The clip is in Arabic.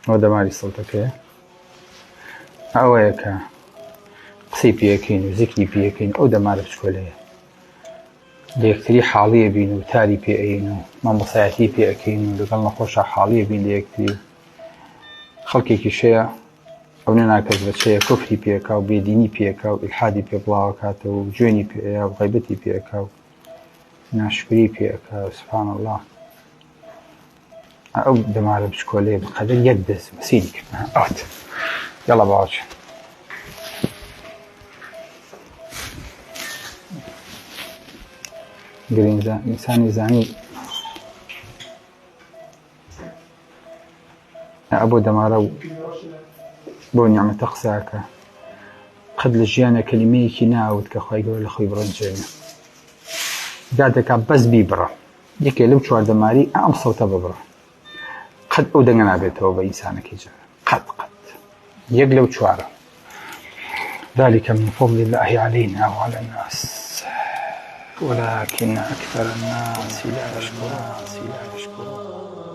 ئەو دەماری سڵتەکەیە ئەوەیە کە قسەی پێەکەین و زیکری پێەکەین ئەو دەمارە بچکۆلەیە لە یەکتری حاڵیە بین و تاری پێئین و مامۆسایەتی پێەکەین و لەگەڵ نەخۆشە حاڵیە بین لە یەکتری خەڵکێکی شەیە ئەو نەناکەس بەچەیە کوفری پێکا و بێدینی پێکا و ئیلحادی پێ بڵاوکاتەوە و جوێنی پێەیە و غەیبەتی پێکا و ناشکری پێکا و سوبحان الله ئەو دەمارە بچکۆلەیە بەقەدەر یەک دەست مەسیری کردن ئەوت یاڵا باوەچێ گرینجان ئینسانی زانی ئەبۆ دەمارە و بۆ نیعمەتە قساکە قەت لە ژیانە کەلیمەیەکی ناوت کە خوای گەورە لە خۆی بڕەنجێنە دادەکا بەس بیبڕە یەکێ لەو چوار دەماری ئەم سەوتە ببڕە قەت ئەو دەنگە نابێتەوە بە ئینسانەکەی جارە قەت یەک لەو چوارە ذلك من فضل الله علينا وعلى الناس ولكن أكثر الناس لا يشكرون